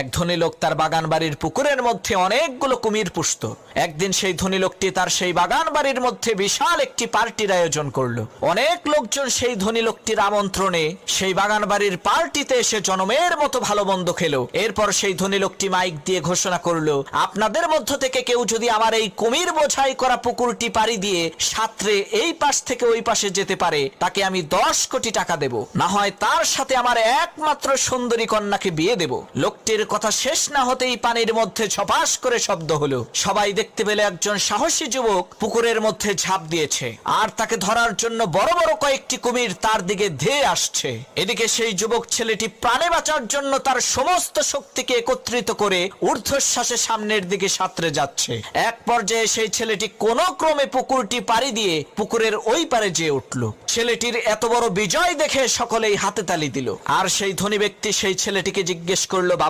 এক ধনী লোক তার বাগান বাড়ির পুকুরের মধ্যে অনেকগুলো কুমির পুষত। একদিন সেই ধনী লোকটি তার সেই বাগান বাড়ির মধ্যে বিশাল একটি পার্টির আয়োজন করলো। অনেক লোকজন সেই ধনী লোকটির আমন্ত্রণে সেই বাগান বাড়ির পার্টিতে এসে জনমের মতো ভালো মন্দ খেলো। এরপর সেই ধনী লোকটি মাইক দিয়ে ঘোষণা করলো, আপনাদের মধ্য থেকে কেউ যদি আমার এই কুমির বোঝাই করা পুকুরটি পাড়ি দিয়ে সাঁতরে এই পাশ থেকে ওই পাশে যেতে পারে, তাকে আমি 10 কোটি টাকা দেব, না হয় তার সাথে আমার একমাত্র সুন্দরী কন্যাকে বিয়ে দেব। লোকটির কথা শেষ না হতেই পানির মধ্যে ছপাস করে শব্দ হলো। সবাই দেখতে পেলে একজন সাহসী যুবক পুকুরের মধ্যে ঝাঁপ দিয়েছে, আর তাকে ধরার জন্য বড় বড় কয়েকটি কুমির তার দিকে ধেয়ে আসছে। এদিকে সেই যুবক ছেলেটি প্রাণে বাঁচার জন্য তার সমস্ত শক্তিকে একত্রিত করে ঊর্ধ্বশ্বাসে সামনের দিকে সাঁতরে যাচ্ছে। এক পর্যায়ে সেই ছেলেটি কোনো ক্রমে পুকুরটি পাড়ি দিয়ে পুকুরের ওই পারে যেয়ে উঠল। ছেলেটির এত বড় বিজয় দেখে সকলেই হাতে তালি দিল। আর সেই ধনী ব্যক্তি সেই ছেলেটিকে জিজ্ঞেস করলো, বাবা